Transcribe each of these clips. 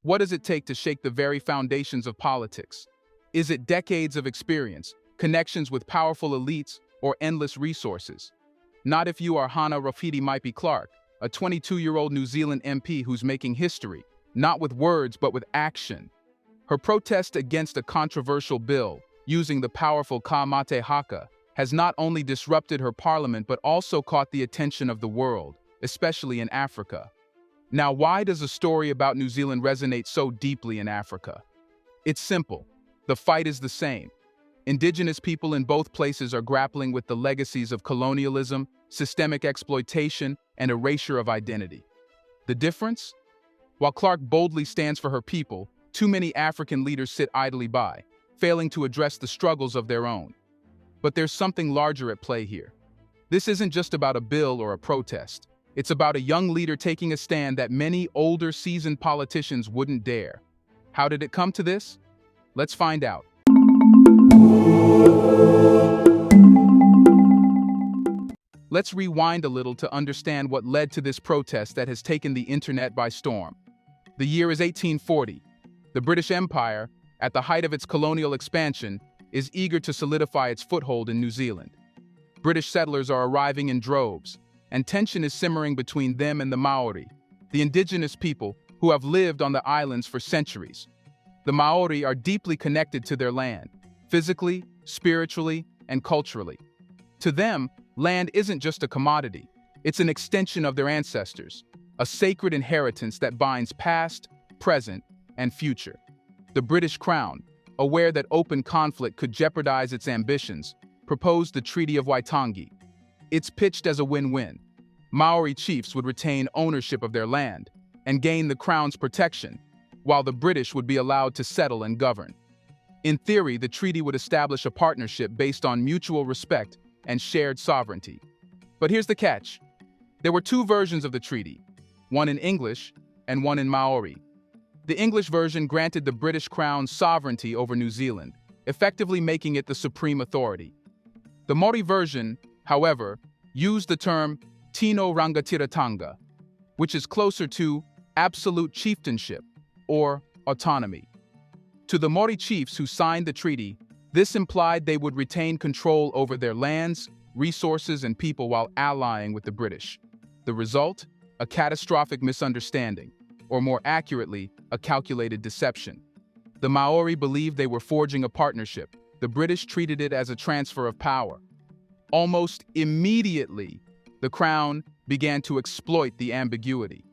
What does it take to shake the very foundations of politics? Is it decades of experience, connections with powerful elites, or endless resources? Not if you are Hana Rawhiti Maipi Clark, a 22-year-old New Zealand MP who's making history, not with words but with action. Her protest against a controversial bill, using the powerful Ka Mate Haka, has not only disrupted her parliament but also caught the attention of the world, especially in Africa. Now, why does a story about New Zealand resonate so deeply in Africa? It's simple. The fight is the same. Indigenous people in both places are grappling with the legacies of colonialism, systemic exploitation, and erasure of identity. The difference? While Clark boldly stands for her people, too many African leaders sit idly by, failing to address the struggles of their own. But there's something larger at play here. This isn't just about a bill or a protest. It's about a young leader taking a stand that many older, seasoned politicians wouldn't dare. How did it come to this? Let's find out. Let's rewind a little to understand what led to this protest that has taken the internet by storm. The year is 1840. The British Empire, at the height of its colonial expansion, is eager to solidify its foothold in New Zealand. British settlers are arriving in droves, and tension is simmering between them and the Maori, the indigenous people who have lived on the islands for centuries. The Maori are deeply connected to their land, physically, spiritually, and culturally. To them, land isn't just a commodity, it's an extension of their ancestors, a sacred inheritance that binds past, present, and future. The British Crown, aware that open conflict could jeopardize its ambitions, proposed the Treaty of Waitangi. It's pitched as a win-win. Maori chiefs would retain ownership of their land and gain the Crown's protection, while the British would be allowed to settle and govern. In theory, the treaty would establish a partnership based on mutual respect and shared sovereignty. But here's the catch. There were two versions of the treaty, one in English and one in Maori. The English version granted the British Crown sovereignty over New Zealand, effectively making it the supreme authority. The Maori version, however, used the term Tino Rangatiratanga, which is closer to absolute chieftainship or autonomy. To the Maori chiefs who signed the treaty, this implied they would retain control over their lands, resources, and people while allying with the British. The result? A catastrophic misunderstanding, or more accurately, a calculated deception. The Maori believed they were forging a partnership. The British treated it as a transfer of power. Almost immediately, the Crown began to exploit the ambiguity.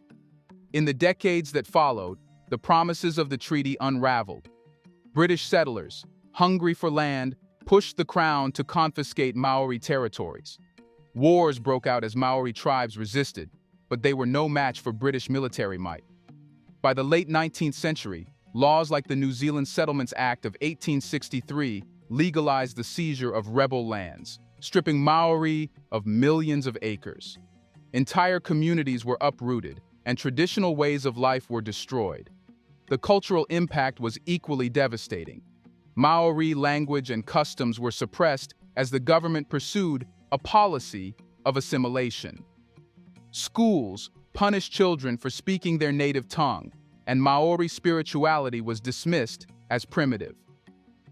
In the decades that followed, the promises of the treaty unraveled. British settlers, hungry for land, pushed the Crown to confiscate Maori territories. Wars broke out as Maori tribes resisted, but they were no match for British military might. By the late 19th century, laws like the New Zealand Settlements Act of 1863 legalized the seizure of rebel lands, stripping Maori of millions of acres. Entire communities were uprooted, and traditional ways of life were destroyed. The cultural impact was equally devastating. Maori language and customs were suppressed as the government pursued a policy of assimilation. Schools punished children for speaking their native tongue, and Maori spirituality was dismissed as primitive.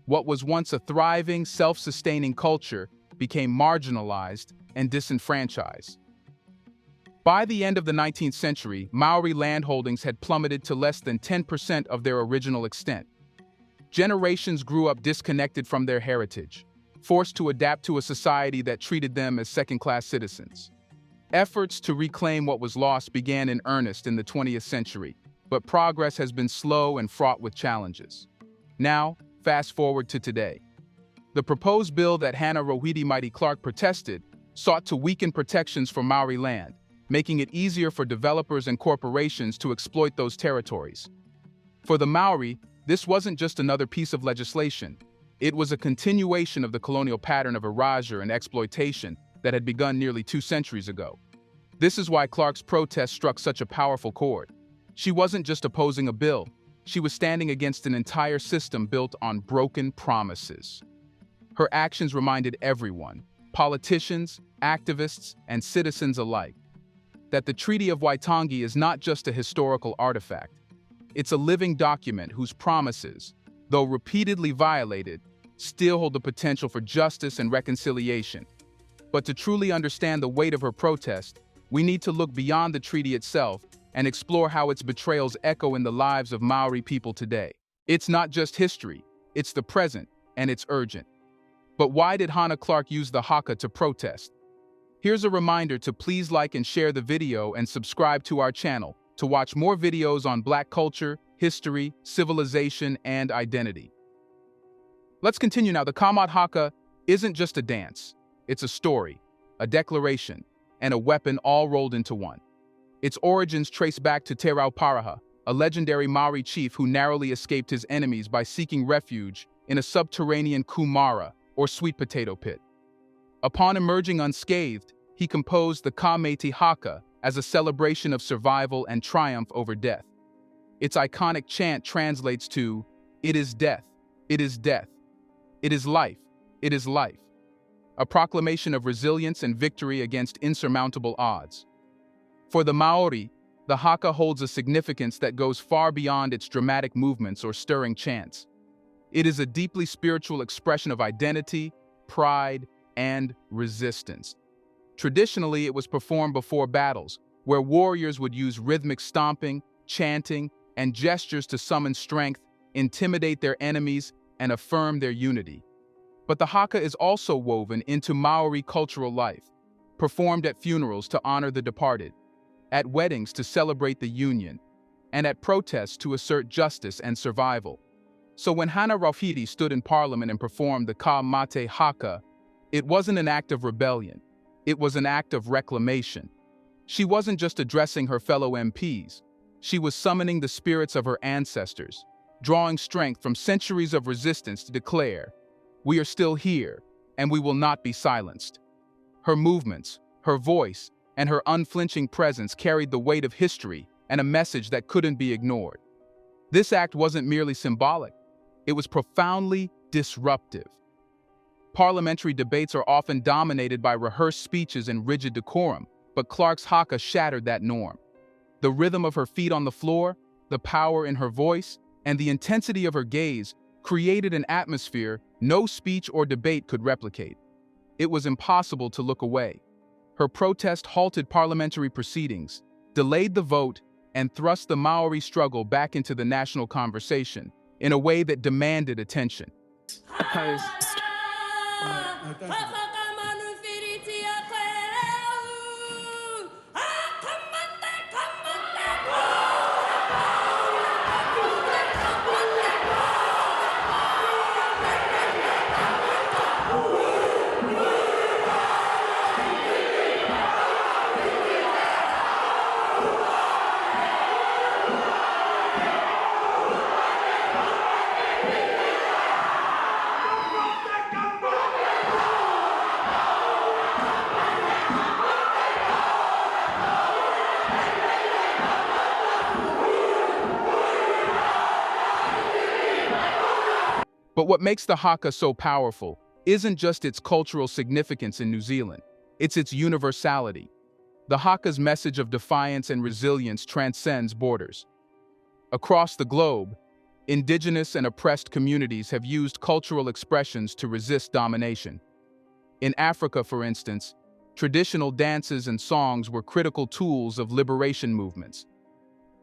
What was once a thriving, self-sustaining culture became marginalized and disenfranchised. By the end of the 19th century, Maori landholdings had plummeted to less than 10% of their original extent. Generations grew up disconnected from their heritage, forced to adapt to a society that treated them as second-class citizens. Efforts to reclaim what was lost began in earnest in the 20th century, but progress has been slow and fraught with challenges. Now, fast forward to today. The proposed bill that Hana Rawhiti Maipi Clark protested sought to weaken protections for Maori land, making it easier for developers and corporations to exploit those territories. For the Maori, this wasn't just another piece of legislation. It was a continuation of the colonial pattern of erasure and exploitation that had begun nearly 2 centuries ago. This is why Clark's protest struck such a powerful chord. She wasn't just opposing a bill, she was standing against an entire system built on broken promises. Her actions reminded everyone, politicians, activists, and citizens alike, that the Treaty of Waitangi is not just a historical artifact. It's a living document whose promises, though repeatedly violated, still hold the potential for justice and reconciliation. But to truly understand the weight of her protest, we need to look beyond the treaty itself and explore how its betrayals echo in the lives of Maori people today. It's not just history, it's the present, and it's urgent. But why did Hana Clark use the haka to protest? Here's a reminder to please like and share the video and subscribe to our channel to watch more videos on Black culture, history, civilization, and identity. Let's continue now. The Ka Mate Haka isn't just a dance. It's a story, a declaration, and a weapon all rolled into one. Its origins trace back to Te Rauparaha, a legendary Maori chief who narrowly escaped his enemies by seeking refuge in a subterranean kumara, or sweet potato pit. Upon emerging unscathed, he composed the Ka Mate Haka as a celebration of survival and triumph over death. Its iconic chant translates to, "It is death, it is death, it is life, it is life," a proclamation of resilience and victory against insurmountable odds. For the Maori, the haka holds a significance that goes far beyond its dramatic movements or stirring chants. It is a deeply spiritual expression of identity, pride, and resistance. Traditionally, it was performed before battles, where warriors would use rhythmic stomping, chanting, and gestures to summon strength, intimidate their enemies, and affirm their unity. But the haka is also woven into Maori cultural life, performed at funerals to honor the departed, at weddings to celebrate the union, and at protests to assert justice and survival. So when Hana Rawhiti stood in Parliament and performed the Ka Mate Haka, it wasn't an act of rebellion. It was an act of reclamation. She wasn't just addressing her fellow MPs. She was summoning the spirits of her ancestors, drawing strength from centuries of resistance to declare, "We are still here, and we will not be silenced." Her movements, her voice, and her unflinching presence carried the weight of history and a message that couldn't be ignored. This act wasn't merely symbolic. It was profoundly disruptive. Parliamentary debates are often dominated by rehearsed speeches and rigid decorum, but Clark's haka shattered that norm. The rhythm of her feet on the floor, the power in her voice, and the intensity of her gaze created an atmosphere no speech or debate could replicate. It was impossible to look away. Her protest halted parliamentary proceedings, delayed the vote, and thrust the Maori struggle back into the national conversation in a way that demanded attention. Opposed. But what makes the haka so powerful isn't just its cultural significance in New Zealand, it's its universality. The haka's message of defiance and resilience transcends borders. Across the globe, indigenous and oppressed communities have used cultural expressions to resist domination. In Africa, for instance, traditional dances and songs were critical tools of liberation movements.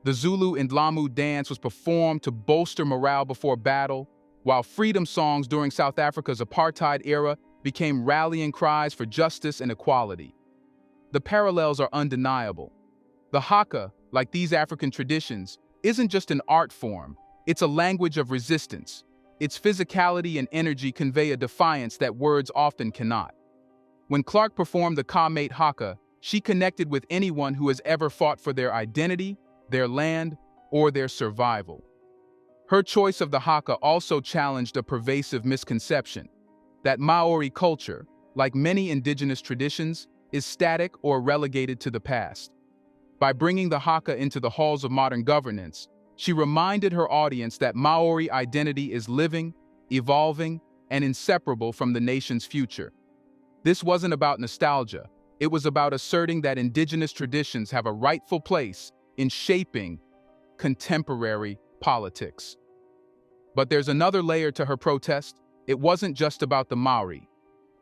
The Zulu Ndlamu dance was performed to bolster morale before battle, while freedom songs during South Africa's apartheid era became rallying cries for justice and equality. The parallels are undeniable. The haka, like these African traditions, isn't just an art form, it's a language of resistance. Its physicality and energy convey a defiance that words often cannot. When Clark performed the Ka Mate Haka, she connected with anyone who has ever fought for their identity, their land, or their survival. Her choice of the haka also challenged a pervasive misconception that Maori culture, like many indigenous traditions, is static or relegated to the past. By bringing the haka into the halls of modern governance, she reminded her audience that Maori identity is living, evolving, and inseparable from the nation's future. This wasn't about nostalgia, it was about asserting that indigenous traditions have a rightful place in shaping contemporary politics. But there's another layer to her protest. It wasn't just about the Maori.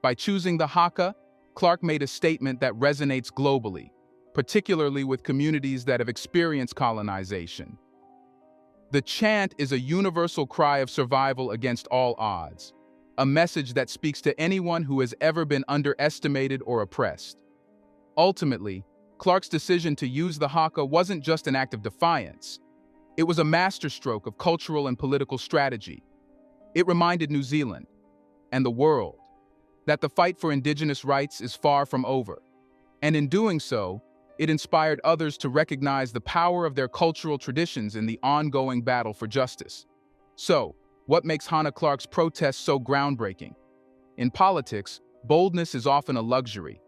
By choosing the Haka, Clark made a statement that resonates globally, particularly with communities that have experienced colonization. The chant is a universal cry of survival against all odds, a message that speaks to anyone who has ever been underestimated or oppressed. Ultimately, Clark's decision to use the Haka wasn't just an act of defiance. It was a masterstroke of cultural and political strategy. It reminded New Zealand, and the world, that the fight for Indigenous rights is far from over. And in doing so, it inspired others to recognize the power of their cultural traditions in the ongoing battle for justice. So, what makes Hana Clark's protest so groundbreaking? In politics, boldness is often a luxury.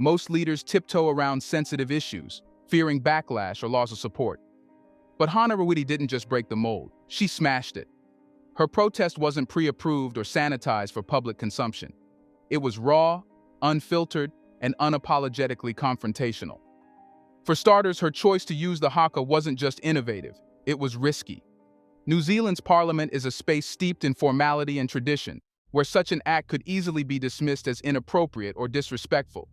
Most leaders tiptoe around sensitive issues, fearing backlash or loss of support. But Hana Rawhiti didn't just break the mold, she smashed it. Her protest wasn't pre-approved or sanitized for public consumption. It was raw, unfiltered, and unapologetically confrontational. For starters, her choice to use the Haka wasn't just innovative, it was risky. New Zealand's parliament is a space steeped in formality and tradition, where such an act could easily be dismissed as inappropriate or disrespectful.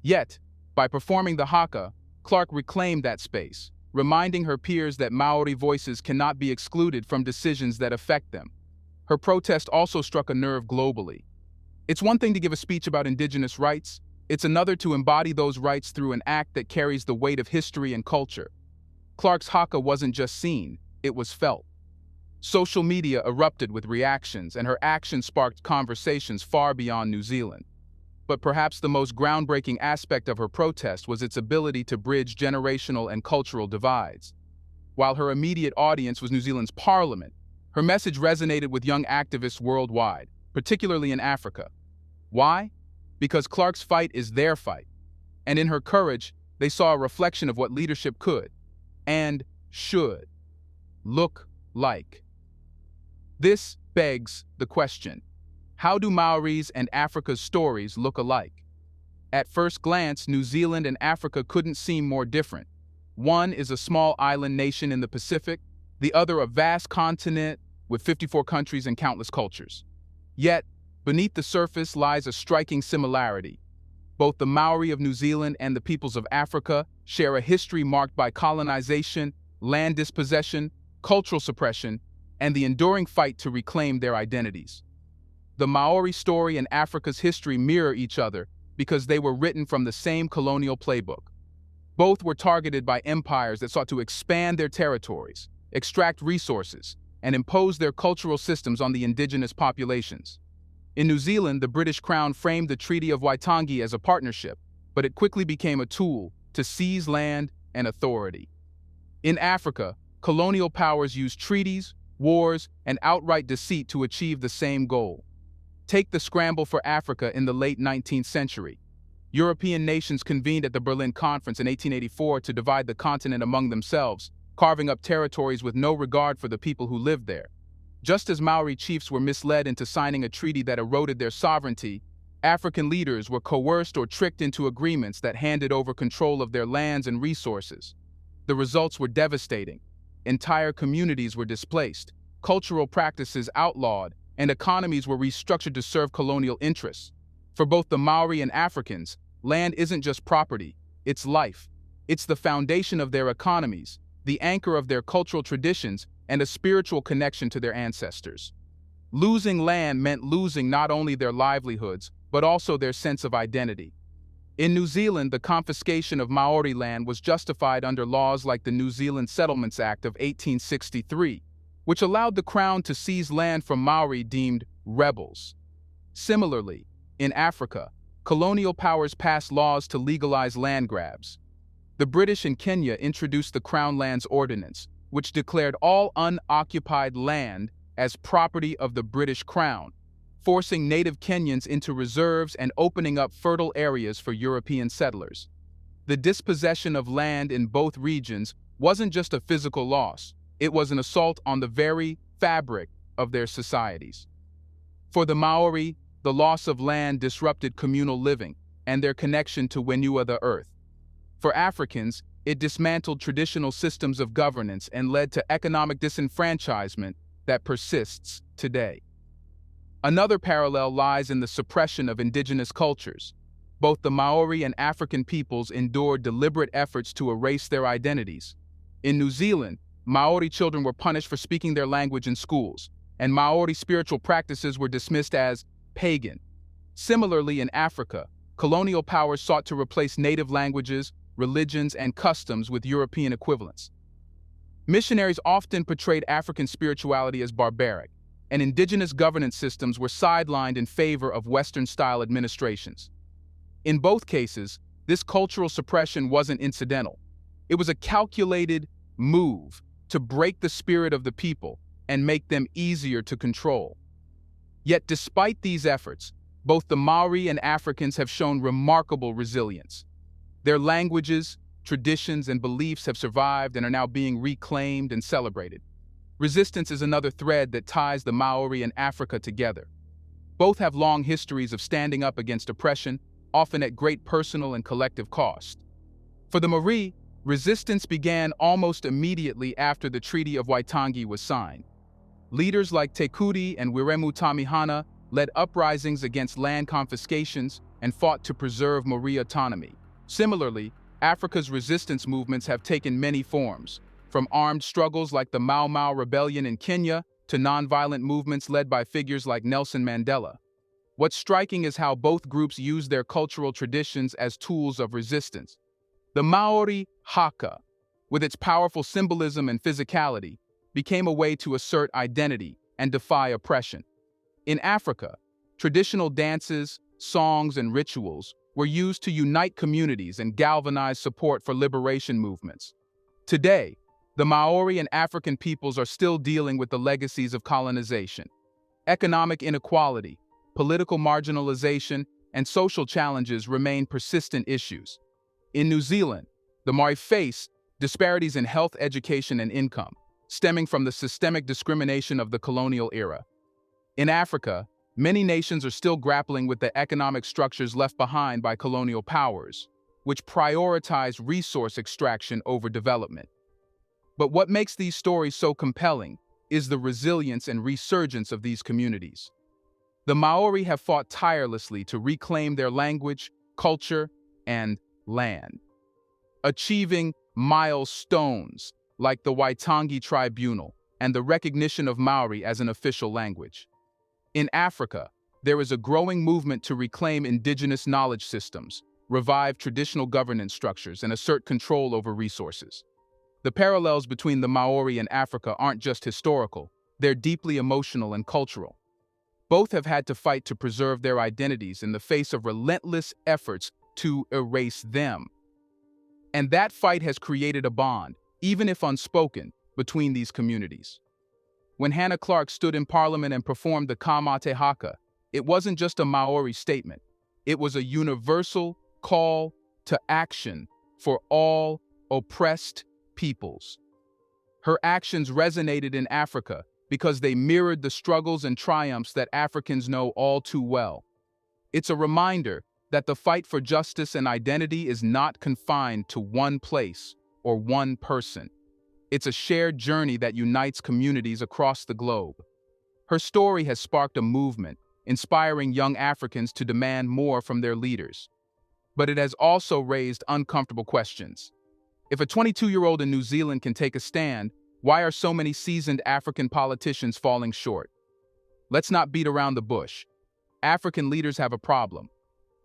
Yet, by performing the Haka, Clark reclaimed that space, reminding her peers that Maori voices cannot be excluded from decisions that affect them. Her protest also struck a nerve globally. It's one thing to give a speech about Indigenous rights, it's another to embody those rights through an act that carries the weight of history and culture. Clark's Haka wasn't just seen, it was felt. Social media erupted with reactions, and her action sparked conversations far beyond New Zealand. But perhaps the most groundbreaking aspect of her protest was its ability to bridge generational and cultural divides. While her immediate audience was New Zealand's parliament, her message resonated with young activists worldwide, particularly in Africa. Why? Because Clark's fight is their fight, and in her courage, they saw a reflection of what leadership could, and should, look like. This begs the question, how do Maoris and Africa's stories look alike? At first glance, New Zealand and Africa couldn't seem more different. One is a small island nation in the Pacific, the other a vast continent with 54 countries and countless cultures. Yet, beneath the surface lies a striking similarity. Both the Maori of New Zealand and the peoples of Africa share a history marked by colonization, land dispossession, cultural suppression, and the enduring fight to reclaim their identities. The Maori story and Africa's history mirror each other because they were written from the same colonial playbook. Both were targeted by empires that sought to expand their territories, extract resources, and impose their cultural systems on the indigenous populations. In New Zealand, the British Crown framed the Treaty of Waitangi as a partnership, but it quickly became a tool to seize land and authority. In Africa, colonial powers used treaties, wars, and outright deceit to achieve the same goal. Take the scramble for Africa in the late 19th century. European nations convened at the Berlin Conference in 1884 to divide the continent among themselves, carving up territories with no regard for the people who lived there. Just as Maori chiefs were misled into signing a treaty that eroded their sovereignty, African leaders were coerced or tricked into agreements that handed over control of their lands and resources. The results were devastating. Entire communities were displaced, cultural practices outlawed, and economies were restructured to serve colonial interests. For both the Maori and Africans, land isn't just property, it's life. It's the foundation of their economies, the anchor of their cultural traditions, and a spiritual connection to their ancestors. Losing land meant losing not only their livelihoods, but also their sense of identity. In New Zealand, the confiscation of Maori land was justified under laws like the New Zealand Settlements Act of 1863, which allowed the Crown to seize land from Maori deemed rebels. Similarly, in Africa, colonial powers passed laws to legalize land grabs. The British in Kenya introduced the Crown Lands Ordinance, which declared all unoccupied land as property of the British Crown, forcing native Kenyans into reserves and opening up fertile areas for European settlers. The dispossession of land in both regions wasn't just a physical loss, it was an assault on the very fabric of their societies. For the Maori, the loss of land disrupted communal living and their connection to Wenua the earth. For Africans, It dismantled traditional systems of governance and led to economic disenfranchisement that persists today. Another parallel lies in the suppression of indigenous cultures. Both the Maori and African peoples endured deliberate efforts to erase their identities. In New Zealand, Maori children were punished for speaking their language in schools, and Maori spiritual practices were dismissed as pagan. Similarly, in Africa, colonial powers sought to replace native languages, religions, and customs with European equivalents. Missionaries often portrayed African spirituality as barbaric, and indigenous governance systems were sidelined in favor of Western-style administrations. In both cases, this cultural suppression wasn't incidental. It was a calculated move to break the spirit of the people and make them easier to control. Yet despite these efforts, both the Maori and Africans have shown remarkable resilience. Their languages, traditions, and beliefs have survived and are now being reclaimed and celebrated. Resistance is another thread that ties the Maori and Africa together. Both have long histories of standing up against oppression, often at great personal and collective cost. For the Maori, resistance began almost immediately after the Treaty of Waitangi was signed. Leaders like Te Kuri and Wiremu Tamihana led uprisings against land confiscations and fought to preserve Maori autonomy. Similarly, Africa's resistance movements have taken many forms, from armed struggles like the Mau Mau Rebellion in Kenya to nonviolent movements led by figures like Nelson Mandela. What's striking is how both groups use their cultural traditions as tools of resistance. The Maori Haka, with its powerful symbolism and physicality, became a way to assert identity and defy oppression. In Africa, traditional dances, songs, and rituals were used to unite communities and galvanize support for liberation movements. Today, the Maori and African peoples are still dealing with the legacies of colonization. Economic inequality, political marginalization, and social challenges remain persistent issues. In New Zealand, the Maori face disparities in health, education, and income, stemming from the systemic discrimination of the colonial era. In Africa, many nations are still grappling with the economic structures left behind by colonial powers, which prioritize resource extraction over development. But what makes these stories so compelling is the resilience and resurgence of these communities. The Maori have fought tirelessly to reclaim their language, culture, and land, achieving milestones like the Waitangi Tribunal and the recognition of Maori as an official language. In Africa, there is a growing movement to reclaim indigenous knowledge systems, revive traditional governance structures, and assert control over resources. The parallels between the Maori and Africa aren't just historical, they're deeply emotional and cultural. Both have had to fight to preserve their identities in the face of relentless efforts to erase them. And that fight has created a bond, even if unspoken, between these communities. When Hana Clark stood in Parliament and performed the Ka Mate Haka, it wasn't just a Maori statement. It was a universal call to action for all oppressed peoples. Her actions resonated in Africa because they mirrored the struggles and triumphs that Africans know all too well. It's a reminder that the fight for justice and identity is not confined to one place or one person. It's a shared journey that unites communities across the globe. Her story has sparked a movement, inspiring young Africans to demand more from their leaders. But it has also raised uncomfortable questions. If a 22-year-old in New Zealand can take a stand, why are so many seasoned African politicians falling short? Let's not beat around the bush. African leaders have a problem.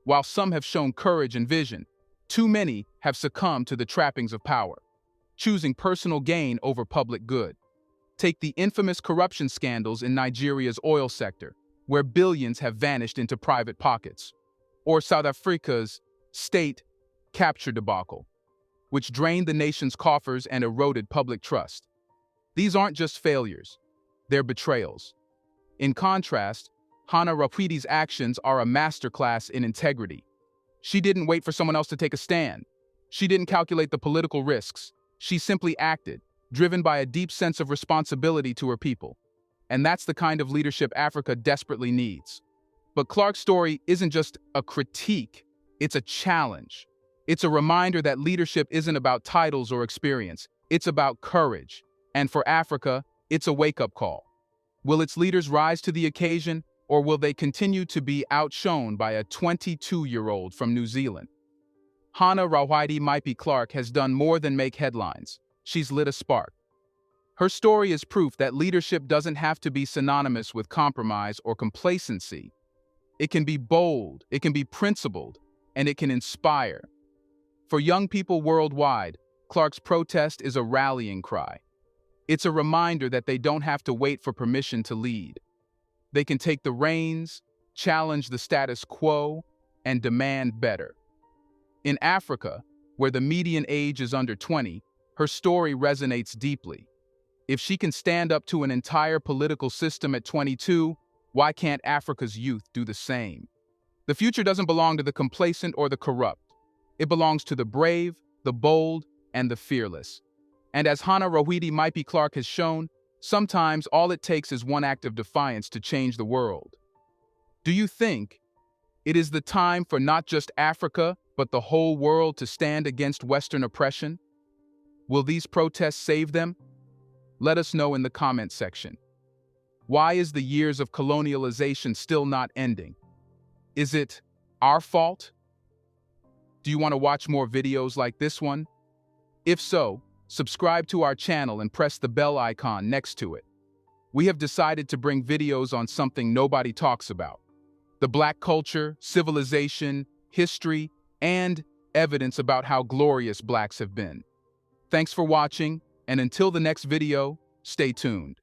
While some have shown courage and vision, too many have succumbed to the trappings of power, choosing personal gain over public good. Take the infamous corruption scandals in Nigeria's oil sector, where billions have vanished into private pockets, or South Africa's state capture debacle, which drained the nation's coffers and eroded public trust. These aren't just failures, they're betrayals. In contrast, Hana Rawhiti's actions are a masterclass in integrity. She didn't wait for someone else to take a stand. She didn't calculate the political risks. She simply acted, driven by a deep sense of responsibility to her people. And that's the kind of leadership Africa desperately needs. But Clark's story isn't just a critique, it's a challenge. It's a reminder that leadership isn't about titles or experience, it's about courage. And for Africa, it's a wake-up call. Will its leaders rise to the occasion, or will they continue to be outshone by a 22-year-old from New Zealand? Hana Rawhiti Maipi Clark has done more than make headlines. She's lit a spark. Her story is proof that leadership doesn't have to be synonymous with compromise or complacency. It can be bold, it can be principled, and it can inspire. For young people worldwide, Clark's protest is a rallying cry. It's a reminder that they don't have to wait for permission to lead. They can take the reins, challenge the status quo, and demand better. In Africa, where the median age is under 20, her story resonates deeply. If she can stand up to an entire political system at 22, why can't Africa's youth do the same? The future doesn't belong to the complacent or the corrupt. It belongs to the brave, the bold, and the fearless. And as Hana Rawhiti Maipi Clark has shown, sometimes all it takes is one act of defiance to change the world. Do you think it is the time for not just Africa, but the whole world to stand against Western oppression? Will these protests save them? Let us know in the comment section. Why is the years of colonialization still not ending? Is it our fault? Do you want to watch more videos like this one? If so, subscribe to our channel and press the bell icon next to it. We have decided to bring videos on something nobody talks about: the Black culture, civilization, history, and evidence about how glorious Blacks have been. Thanks for watching, and until the next video, stay tuned.